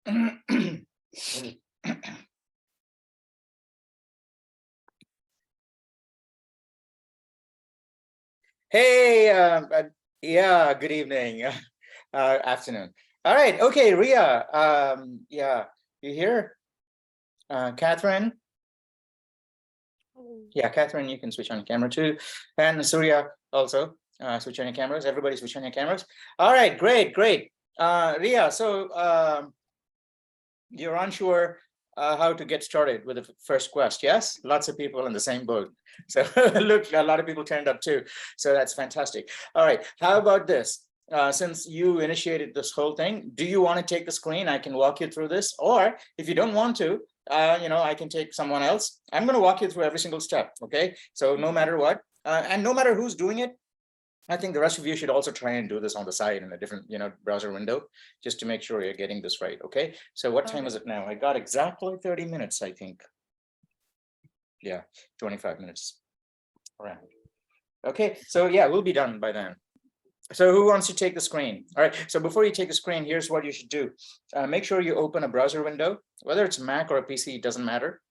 Hey, yeah, good evening, afternoon. All right, okay, Ria, yeah, you here? Catherine? Yeah, Catherine, you can switch on camera too. And Surya also, switch on your cameras. Everybody switch on your cameras. All right, great, great. Ria, so you're unsure how to get started with the first quest, yes? Lots of people in the same boat. So look, a lot of people turned up too. So that's fantastic. All right, how about this? Since you initiated this whole thing, do you want to take the screen? I can walk you through this, or if you don't want to, I can take someone else. I'm going to walk you through every single step, okay? So no matter what, and no matter who's doing it, I think the rest of you should also try and do this on the side in a different, browser window, just to make sure you're getting this right, okay? So what time is it now? I got exactly 30 minutes, I think. Yeah, 25 minutes around. Okay, so yeah, we'll be done by then. So who wants to take the screen? All right, so before you take the screen, here's what you should do. Make sure you open a browser window, whether it's Mac or a PC, it doesn't matter.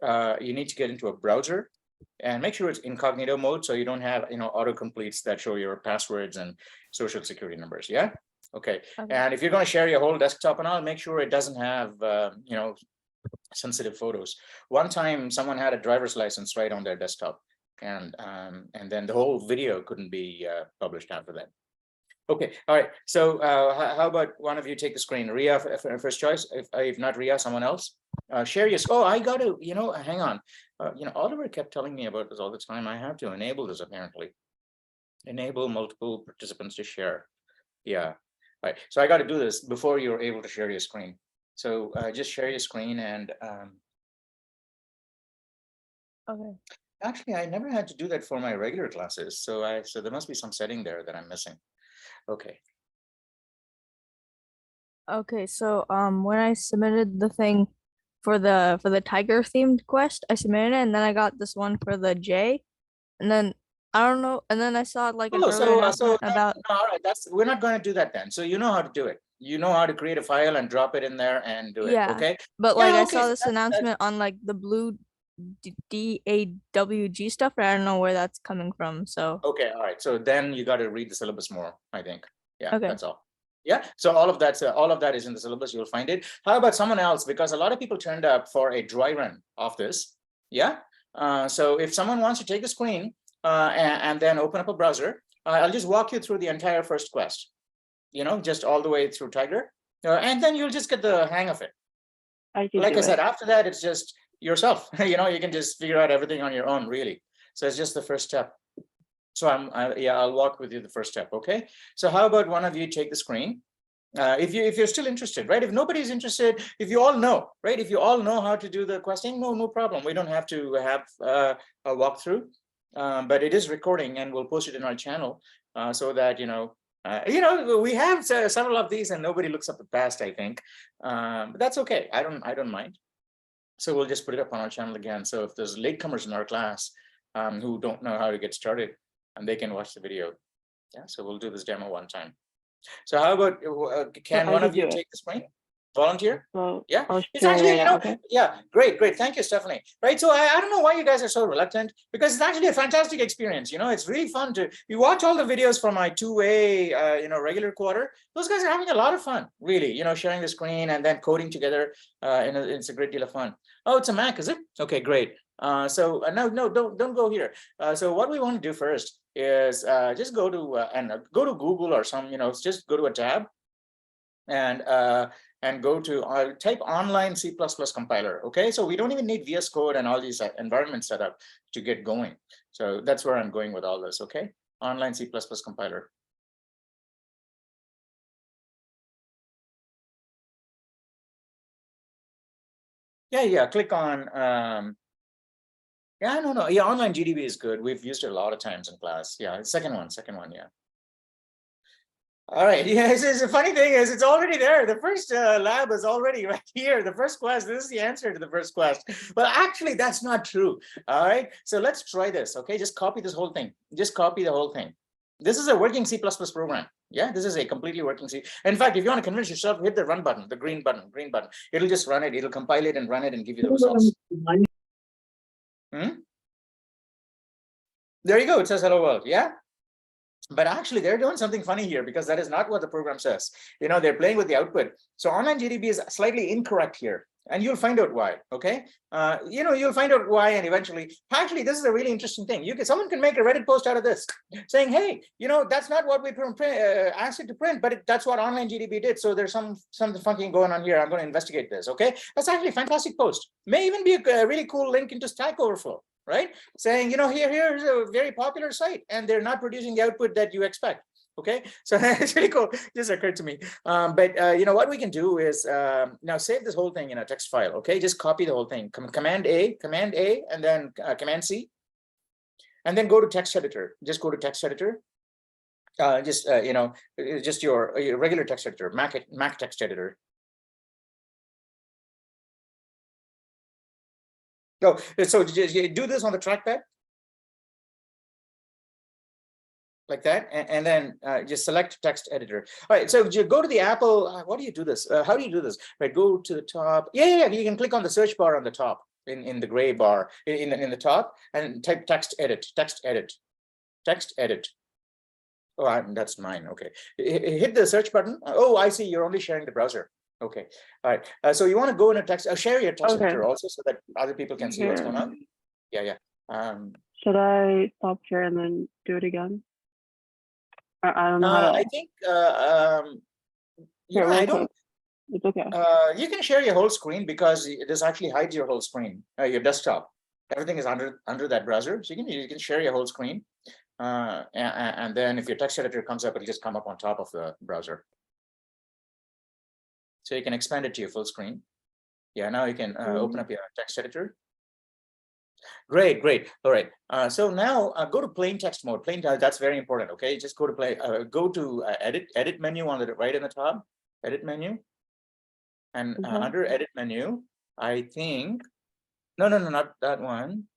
You need to get into a browser and make sure it's incognito mode so you don't have autocompletes that show your passwords and social security numbers. Yeah, okay. And if you're going to share your whole desktop and all, make sure it doesn't have sensitive photos. One time someone had a driver's license right on their desktop, and then the whole video couldn't be published after that. Okay, all right. So how about one of you take the screen? Ria, first choice. If not Ria, someone else. Share your. Oh, I got to. Hang on. Oliver kept telling me about this all the time. I have to enable this apparently. Enable multiple participants to share. Yeah. All right. So I got to do this before you're able to share your screen. So just share your screen and. Okay. Actually, I never had to do that for my regular classes. So there must be some setting there that I'm missing. Okay. Okay, so when I submitted the thing for the tiger themed quest, I submitted it and then I got this one for the J, and then I don't know, and then I saw like an Oh, earlier announcement about all right. We're not going to do that then. So you know how to do it. You know how to create a file and drop it in there and do it. yeah, Okay. but like Yeah. I Okay. saw So this announcement on like the blue DAWG stuff, and I don't know where that's coming from. So okay. All right. So then you got to read the syllabus more, I think. Yeah, okay, that's all. Yeah. So all of that is in the syllabus. You'll find it. How about someone else? Because a lot of people turned up for a dry run of this. Yeah. So if someone wants to take the screen and then open up a browser, I'll just walk you through the entire first quest. Just all the way through Tiger, and then you'll just get the hang of it. Like I said, after that, it's just yourself. You can just figure out everything on your own, really. So it's just the first step. So I'll walk with you the first step. Okay. So how about one of you take the screen? If you're still interested, right? If nobody's interested, if you all know, right? If you all know how to do the questing, no problem. We don't have to have a walkthrough, but it is recording, and we'll post it in our channel so that we have several of these, and nobody looks up the past, I think, but that's okay. I don't mind. So we'll just put it up on our channel again. So if there's latecomers in our class who don't know how to get started, and they can watch the video. Yeah. So we'll do this demo one time. So how about can one of you take the screen? Volunteer? Yeah, it's actually, yeah, great. Thank you, Stephanie. Right. So I don't know why you guys are so reluctant, because it's actually a fantastic experience. It's really fun you watch all the videos from my 2A, regular quarter. Those guys are having a lot of fun, really, sharing the screen and then coding together. It's a great deal of fun. Oh, it's a Mac, is it? Okay, great. So no, don't go here. So what we want to do first is just go to go to Google or some, just go to a tab and go to type online C++ compiler. Okay, so we don't even need VS Code and all these environments set up to get going. So that's where I'm going with all this. Okay, online C++ compiler. Yeah. Click on. Yeah, I don't know. Yeah, online GDB is good. We've used it a lot of times in class. Yeah, second one. Yeah. All right. Yes, the funny thing is it's already there. The first lab is already right here. The first quest, this is the answer to the first quest. But actually, that's not true. All right. So let's try this. Okay. Just copy this whole thing. Just copy the whole thing. This is a working C++ program. Yeah, this is a completely working C. In fact, if you want to convince yourself, hit the run button, the green button. It'll just run it. It'll compile it and run it and give you the results. There you go. It says hello world. Yeah. But actually, they're doing something funny here because that is not what the program says. They're playing with the output. So online GDB is slightly incorrect here. And you'll find out why. Okay. You'll find out why, and eventually, actually, this is a really interesting thing. Someone can make a Reddit post out of this, saying, "Hey, that's not what we asked it to print, but that's what online GDB did. So there's something funky going on here. I'm going to investigate this." Okay, that's actually a fantastic post. May even be a really cool link into Stack Overflow, right? Saying, here's a very popular site, and they're not producing the output that you expect. Okay, so it's really cool. This occurred to me. But what we can do is now save this whole thing in a text file. Okay, just copy the whole thing. Command A, and then Command C, and then go to text editor. Just go to text editor. Just your regular text editor, Mac text editor. So just do this on the trackpad. Like that, and then just select text editor. All right, so you go to the Apple. What do you do this? How do you do this? Right, go to the top. Yeah, you can click on the search bar on the top, in the gray bar in the top, and type text edit. Oh, that's mine. Okay, hit the search button. Oh, I see. You're only sharing the browser. Okay, all right. So you want to go in a text. Share your text editor also, so that other people can see what's going on. Yeah. Should I stop here and then do it again? I don't know how to... I think I don't. It's okay. You can share your whole screen because this actually hides your whole screen, your desktop. Everything is under that browser, so you can share your whole screen, and then if your text editor comes up, it'll just come up on top of the browser. So you can expand it to your full screen. Yeah, now you can open up your text editor. Great. All right. So now go to plain text mode. That's very important. Okay, just go to go to edit menu on the right in the top. Edit menu, and under edit menu, I think no, not that one.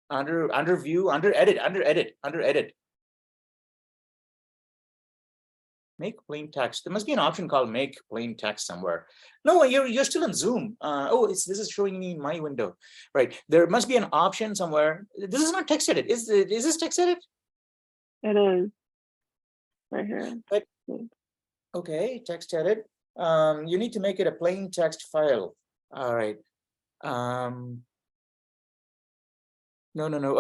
Under view, under edit. Make plain text. There must be an option called make plain text somewhere. No, you're still in Zoom. This is showing me in my window, right? There must be an option somewhere. This is not text edit. Is this text edit? It is right here. But okay, text edit. You need to make it a plain text file. All right. No.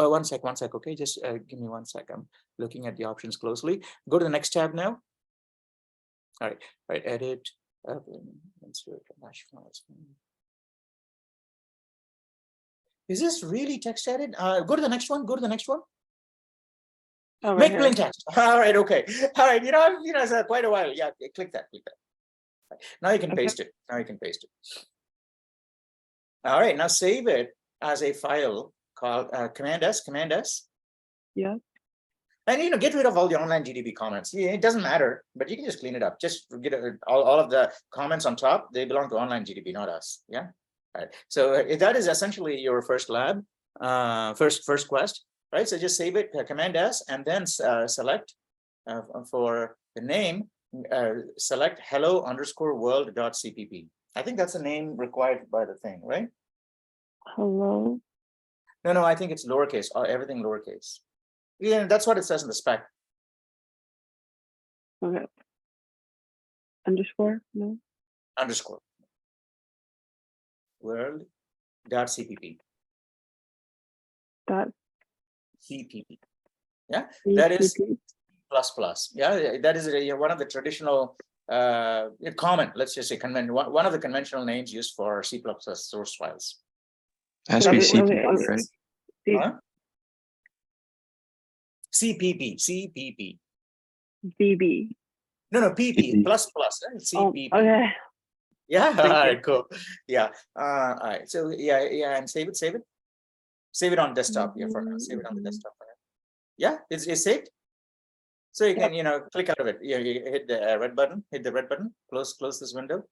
One sec. Okay, just give me 1 sec. I'm looking at the options closely. Go to the next tab now. All right, edit. Is this really text edit? Go to the next one. Oh, make plain text. All right, okay. All right, it's quite a while. Yeah, click that. Now you can paste it. All right, now save it as a file called Command S. Yeah. And get rid of all the online GDB comments. Yeah, it doesn't matter, but you can just clean it up. Just get all of the comments on top. They belong to online GDB, not us. Yeah. All right. So that is essentially your first lab, first quest. Right. So just save it, Command S, and then select for the name. Select hello_world.cpp. I think that's the name required by the thing, right? Hello. No, I think it's lowercase. Everything lowercase. Yeah, that's what it says in the spec. Okay. Underscore? No. Underscore. World.cpp. CPP. Yeah, that is ++. Yeah, that is one of the traditional common, let's just say one of the conventional names used for C++ source files. Has to be CPP, right? Huh? CPP. VB. No, PP, ++. CPP. Oh, okay. Yeah, all right, cool. Yeah. All right. So yeah, and save it. Save it on desktop. Yeah, for now. Save it on the desktop. Yeah, it's saved. So you can, click out of it. You hit the red button. Close this window.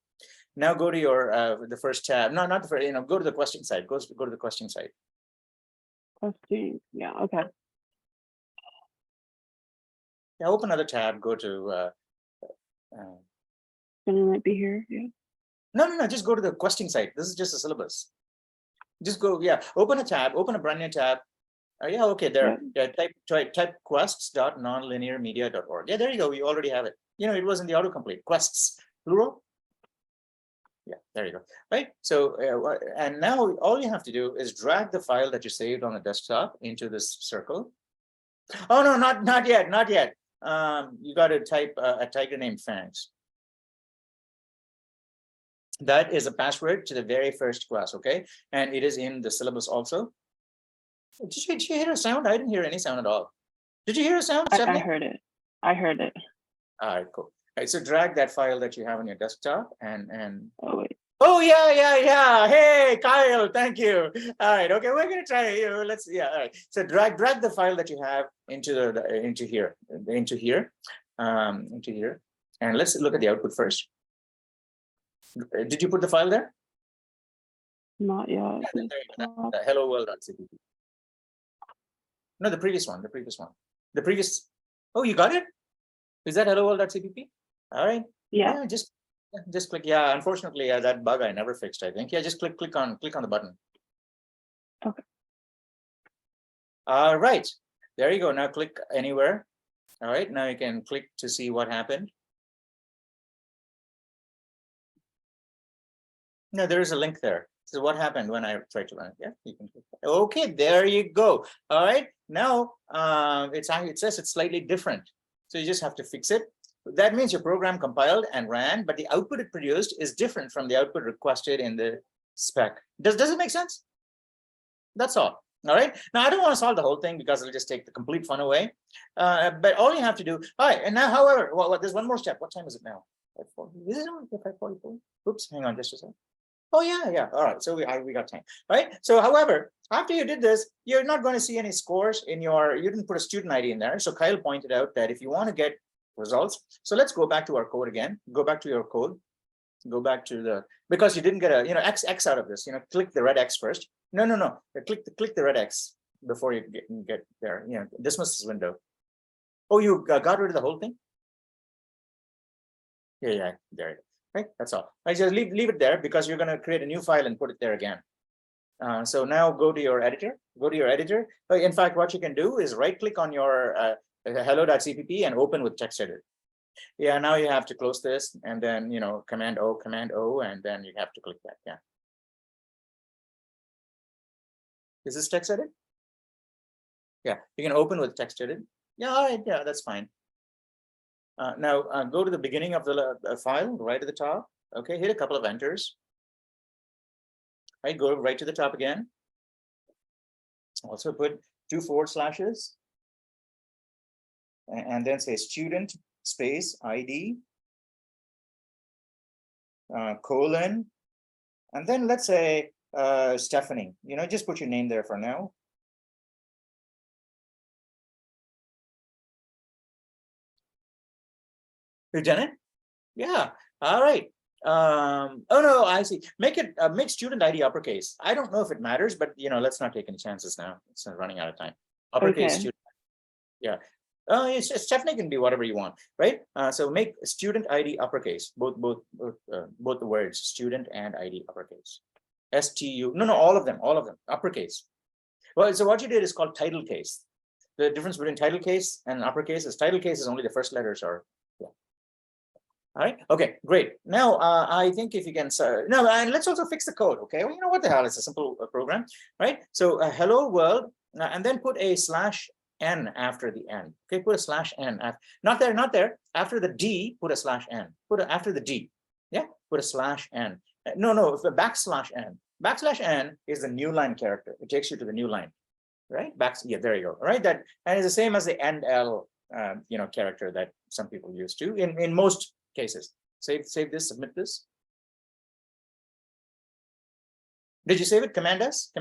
Now go to your the first tab. No, not the first. Go to the question side. Go to the question side. Question. Yeah. Okay. Yeah, open another tab, go to, And it might be here. Yeah. no, just go to the questing site. This is just a syllabus. Just go, yeah, open a tab, open a brand new tab. Yeah, okay, there. Yeah, type quests.nonlinearmedia.org. Yeah, there you go. You already have it. You know, it was in the autocomplete. Quests, plural. Yeah, there you go. Right. So, and now all you have to do is drag the file that you saved on the desktop into this circle. Oh no, not yet, not yet. You got to type a tiger named Fangs. That is a password to the very first class, okay? And it is in the syllabus also. Did you hear a sound? I didn't hear any sound at all. Did you hear a sound? I heard it. I heard it. All right, cool. All right, so drag that file that you have on your desktop and Oh wait. oh yeah. Hey, Kyle, thank you. All right, okay, we're gonna try you. Let's all right. So drag the file that you have into here, and let's look at the output first. Did you put the file there? Not yet. Yeah, the hello world.cpp. No, the previous one. Oh, you got it? Is that hello world.cpp? All right. Yeah. Just click. Yeah, unfortunately, that bug I never fixed, I think. Yeah, just click on the button. Okay. All right. There you go. Now click anywhere. All right. Now you can click to see what happened. No, there is a link there. So what happened when I tried to run it? Yeah, you can click. Okay, there you go. All right. Now it says it's slightly different. So you just have to fix it. That means your program compiled and ran, but the output it produced is different from the output requested in the spec. Does it make sense? That's all. All right. Now I don't want to solve the whole thing because it'll just take the complete fun away. But all you have to do. All right. And now, however, there's one more step. What time is it now? 5:40. Is it 5:44? Oops. Hang on just a second. Oh yeah. All right. So we got time, right? So, however, after you did this, you're not going to see any scores in you didn't put a student ID in there. So Kyle pointed out that if you want to get results, so let's go back to our code again. Go back to your code. Go back to because you didn't get a X out of this. Click the red X first. No. Click the red X before you get there. Dismiss this window. Oh, you got rid of the whole thing. Yeah. There you go. Right, that's all. I just leave it there because you're going to create a new file and put it there again. So now go to your editor. In fact, what you can do is right click on your hello.cpp and open with text editor. Yeah, now you have to close this and then command O, and then you have to click that. Yeah. Is this text edit? Yeah, you can open with text edit. Yeah, all right, yeah, that's fine. Now go to the beginning of the file, right at the top. Okay, hit a couple of enters. Right, go right to the top again. Also put 2 forward slashes. And then say student space ID colon. And then let's say Stephanie. Just put your name there for now. You've done it? Yeah. All right. Oh no, I see. Make student ID uppercase. I don't know if it matters, but let's not take any chances now. It's running out of time. Uppercase student. Yeah. Stephanie can be whatever you want, right? So make student ID uppercase. Both the words student and ID uppercase. STU. No, all of them uppercase. Well, so what you did is called title case. The difference between title case and uppercase is title case is only the first letters are. All right. Okay, great. Now, I think if you can, and let's also fix the code. Okay. Well, what the hell? It's a simple program, right? So hello world, and then put a /n after the n. Okay, put a /n. Not there. After the D, put a /n. After the D. Yeah, put a /n. No, it's the \n. \n is the new line character. It takes you to the new line, right? Yeah, there you go. All right. That and it's the same as the NL, character that some people use too in most cases. Save this, submit this. Did you save it? Command S.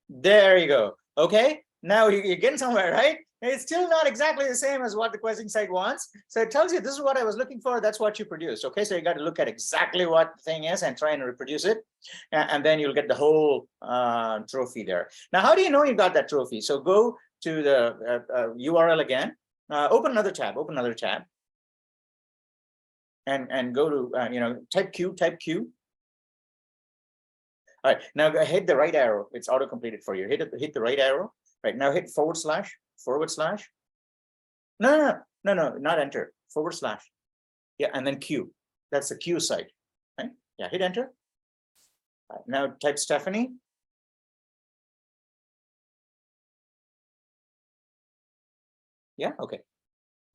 There you go. Okay, now you're getting somewhere, right? It's still not exactly the same as what the questing site wants. So it tells you this is what I was looking for. That's what you produced. Okay, so you got to look at exactly what the thing is and try and reproduce it. And then you'll get the whole trophy there. Now, how do you know you got that trophy? So go to the URL again, open another tab, and go to, type Q. All right, now hit the right arrow. It's auto-completed for you. Hit the right arrow. Right, now hit // No, not enter, // Yeah, and then Q. That's the Q site, right? Yeah, hit enter. Right, now type Stephanie. Yeah, okay.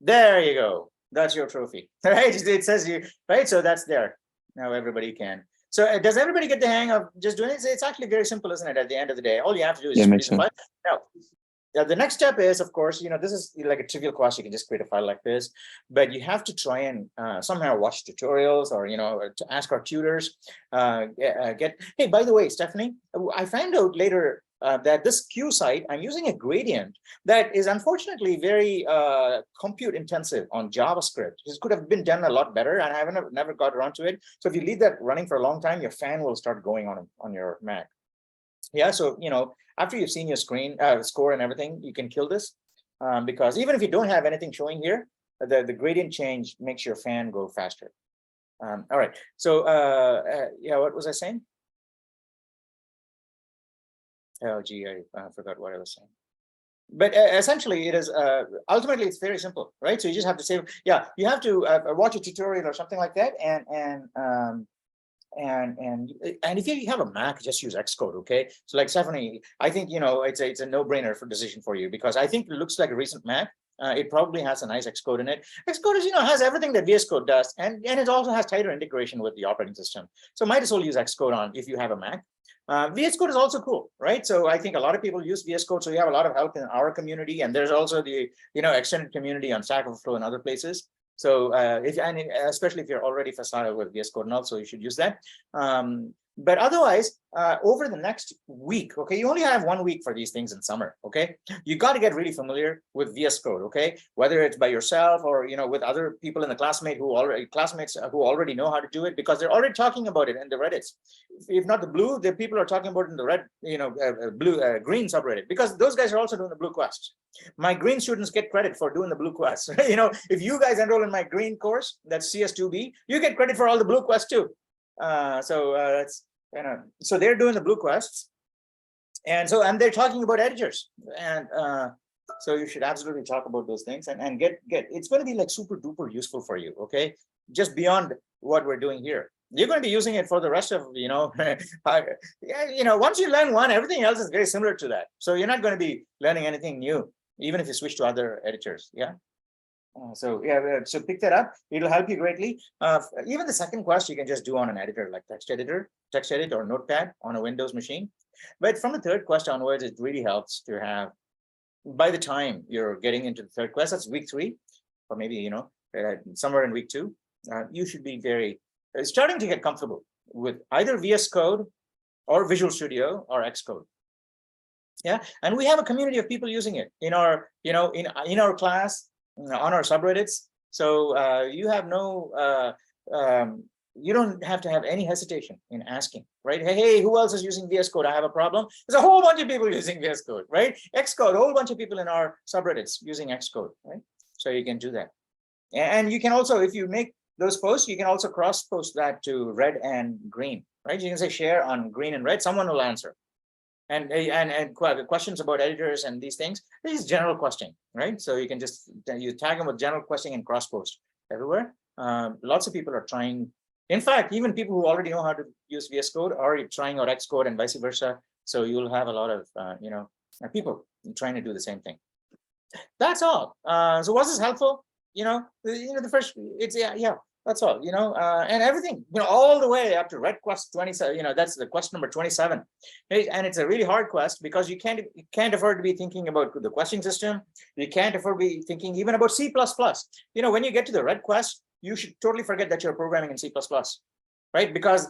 There you go. That's your trophy, right? It says you, right? So that's there. Now everybody can. So does everybody get the hang of just doing it? It's actually very simple, isn't it? At the end of the day, all you have to do is Yeah, just makes produce a file. Now, the next step is, of course, this is like a trivial question. You can just create a file like this, but you have to try and somehow watch tutorials or, to ask our tutors. Hey, by the way, Stephanie, I found out later that this Q site, I'm using a gradient that is unfortunately very compute intensive on JavaScript. This could have been done a lot better, and I haven't never got around to it. So if you leave that running for a long time, your fan will start going on your Mac. Yeah, so after you've seen your screen score and everything, you can kill this because even if you don't have anything showing here, the gradient change makes your fan go faster. All right, so yeah, what was I saying? Oh gee, I forgot what I was saying. But essentially, it is ultimately it's very simple, right? So you just have to say, yeah, you have to watch a tutorial or something like that, and if you have a Mac, just use Xcode. Okay, so like Stephanie, I think it's a no-brainer for decision for you because I think it looks like a recent Mac. It probably has a nice Xcode in it. Xcode is has everything that VS Code does, and it also has tighter integration with the operating system. So might as well use Xcode on if you have a Mac. VS Code is also cool, right? So I think a lot of people use VS Code, so you have a lot of help in our community, and there's also the extended community on Stack Overflow and other places. So especially if you're already facile with VS Code, and also you should use that. But otherwise, over the next week, okay, you only have 1 week for these things in summer, okay? You got to get really familiar with VS Code, okay? Whether it's by yourself or with other people in the classmates who already know how to do it, because they're already talking about it in the Reddits. If not the blue, the people are talking about it in the red, green subreddit, because those guys are also doing the blue quests. My green students get credit for doing the blue quests. If you guys enroll in my green course, that's CS2B, you get credit for all the blue quests too. So they're doing the blue quests, and they're talking about editors, and so you should absolutely talk about those things and get it's going to be like super duper useful for you, okay? Just beyond what we're doing here, you're going to be using it for the rest of once you learn one, everything else is very similar to that. So you're not going to be learning anything new, even if you switch to other editors. Yeah. So pick that up. It'll help you greatly. Even the second quest you can just do on an editor like text edit or notepad on a Windows machine. But from the third quest onwards, it really helps to have, by the time you're getting into the third quest, that's week 3, or maybe somewhere in week 2, you should be starting to get comfortable with either VS Code or Visual Studio or Xcode. Yeah, and we have a community of people using it in our in our class, on our subreddits. So you have you don't have to have any hesitation in asking, right? Hey, who else is using VS Code? I have a problem. There's a whole bunch of people using VS Code, right? Xcode, a whole bunch of people in our subreddits using Xcode, right? So you can do that. And you can also, if you make those posts, you can also cross post that to red and green, right? You can say share on green and red, someone will answer. And questions about editors and these things, this is general questioning, right? So you can just tag them with general questioning and cross post everywhere. Lots of people are trying. In fact, even people who already know how to use VS Code are trying out Xcode and vice versa. So you'll have a lot of people trying to do the same thing. That's all. So was this helpful? The first, it's yeah. That's all, and everything, all the way up to red quest 27, that's the quest number 27. And it's a really hard quest because you can't afford to be thinking about the questing system. You can't afford to be thinking even about C++. When you get to the red quest, you should totally forget that you're programming in C++, right? Because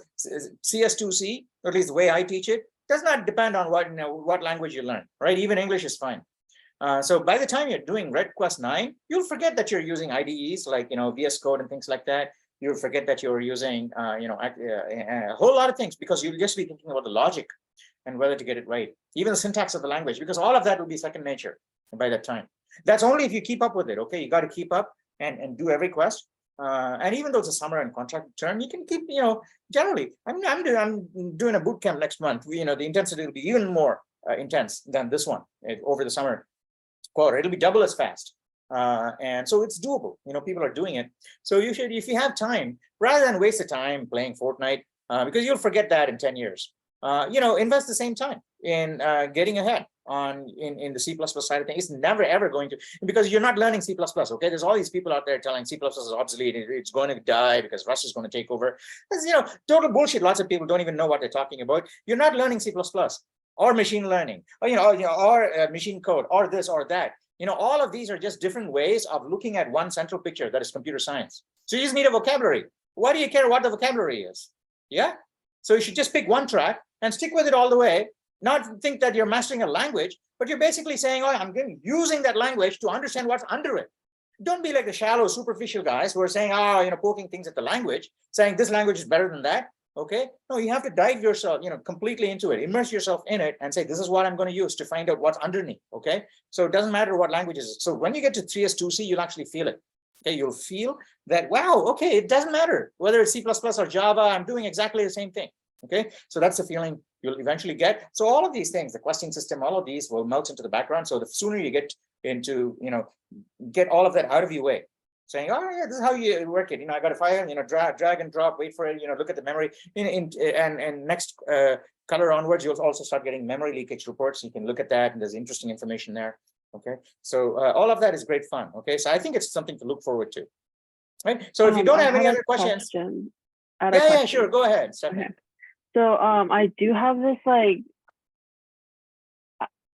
CS2C, or at least the way I teach it, does not depend on what language you learn, right? Even English is fine. So by the time you're doing Red Quest 9, you'll forget that you're using IDEs like VS Code and things like that. You'll forget that you're using a whole lot of things, because you'll just be thinking about the logic and whether to get it right, even the syntax of the language, because all of that will be second nature by that time. That's only if you keep up with it. Okay, you got to keep up and do every quest. And even though it's a summer and contract term, you can keep, generally. I'm doing a boot camp next month. The intensity will be even more intense than this one over the summer quarter. It'll be double as fast. And so it's doable. People are doing it. So you should, if you have time, rather than waste the time playing Fortnite, because you'll forget that in 10 years. Invest the same time in getting ahead in the C++ side of things. It's never ever going to, because you're not learning C++. Okay, there's all these people out there telling C++ is obsolete, it's going to die because Rust is going to take over. That's total bullshit. Lots of people don't even know what they're talking about. You're not learning C++ or machine learning, or machine code, or this or that. All of these are just different ways of looking at one central picture, that is computer science. So you just need a vocabulary. Why do you care what the vocabulary is? Yeah. So you should just pick one track and stick with it all the way. Not think that you're mastering a language, but you're basically saying, oh, I'm using that language to understand what's under it. Don't be like the shallow, superficial guys who are saying, poking things at the language, saying this language is better than that. Okay, no, you have to dive yourself, completely into it, immerse yourself in it, and say, this is what I'm going to use to find out what's underneath. Okay, so it doesn't matter what language it is. So when you get to CS2C, you'll actually feel it. Okay, you'll feel that, wow, okay, it doesn't matter whether it's C++ or Java, I'm doing exactly the same thing. Okay, so that's the feeling you'll eventually get. So all of these things, the questing system, all of these will melt into the background. So the sooner you get into, get all of that out of your way, saying, oh yeah, this is how you work it. I got to file, drag and drop, wait for it, look at the memory. And next color onwards, you'll also start getting memory leakage reports. You can look at that, and there's interesting information there. Okay, so all of that is great fun. Okay, so I think it's something to look forward to. Right. So if you don't have any other questions, yeah, sure, go ahead, Stephanie. Okay. So I do have this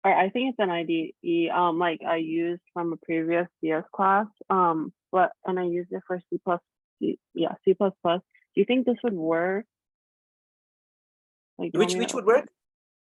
I think it's an IDE like I used from a previous CS class and I used it for C++. Do you think this would work? Like, which would work?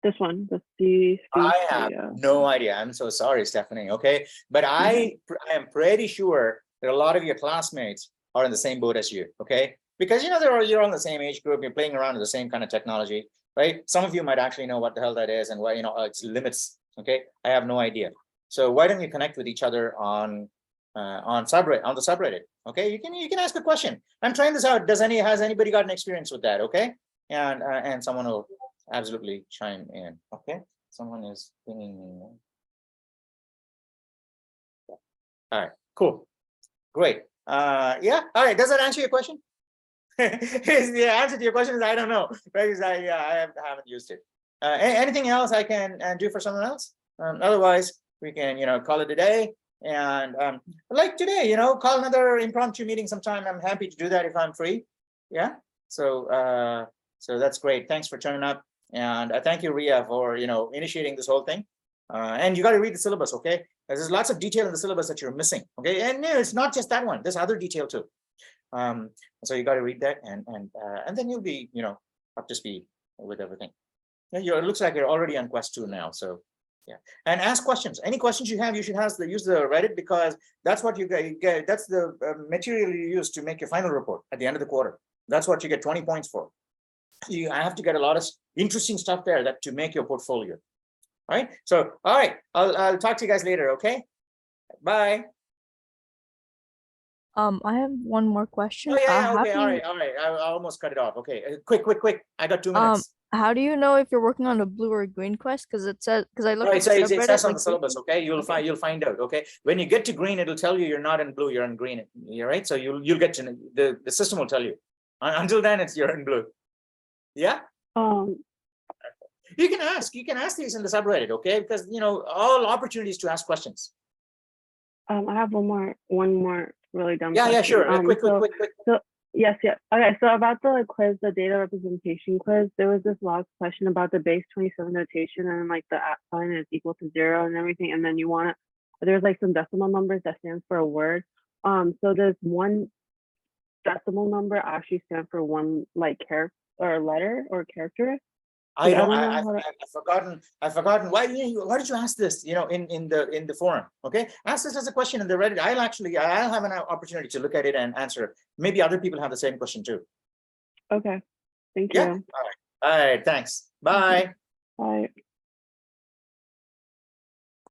This one, the C. I have no idea. I'm so sorry, Stephanie. Okay, but I am pretty sure that a lot of your classmates are in the same boat as you. Okay, because you're on the same age group, you're playing around with the same kind of technology, right? Some of you might actually know what the hell that is and why its limits. Okay, I have no idea. So why don't you connect with each other on the subreddit? Okay, you can ask a question. I'm trying this out. Has anybody got an experience with that? Okay, and someone will absolutely chime in. Okay, someone is pinging me. All right, cool, great. Yeah, all right. Does that answer your question? The answer to your question is I don't know, because I haven't used it. Anything else I can do for someone else? Otherwise, we can call it a day. And like today, call another impromptu meeting sometime. I'm happy to do that if I'm free. Yeah. So so that's great. Thanks for turning up. And thank you, Ria, for initiating this whole thing. And you got to read the syllabus, okay? There's lots of detail in the syllabus that you're missing, okay? And it's not just that one. There's other detail too. So you got to read that, and then you'll be up to speed with everything. Yeah, it looks like you're already on Quest 2 now. So yeah, and ask questions. Any questions you have, you should use the Reddit, because that's what you get. That's the material you use to make your final report at the end of the quarter. That's what you get 20 points for. I have to get a lot of interesting stuff there to make your portfolio. All right. So, all right. I'll talk to you guys later. Okay. Bye. I have one more question. Oh yeah. Okay. All right. I almost cut it off. Okay. Quick. I got 2 minutes. How do you know if you're working on a blue or green quest? Because it says, I looked at it says on the syllabus. Okay. You'll find out. Okay. When you get to green, it'll tell you you're not in blue. You're in green. You're right. So you'll get to the system will tell you. Until then, you're in blue. Yeah. You can ask these in the subreddit, okay? Because all opportunities to ask questions. I have one more really dumb question. Yeah, sure. Quick. So yes. Okay, so about the quiz, the data representation quiz, there was this last question about the base 27 notation and like the at sign is equal to 0 and everything, and then there's like some decimal numbers that stands for a word. So there's one decimal number actually stands for one like character or letter or character. I Yeah, I don't. don't know I've how to- forgotten. I've forgotten. Why did you ask this? You know, in the forum. Okay, ask this as a question in the Reddit. I'll have an opportunity to look at it and answer it. Maybe other people have the same question too. Okay. Thank Yeah. you. All right. Thanks. Bye. Bye.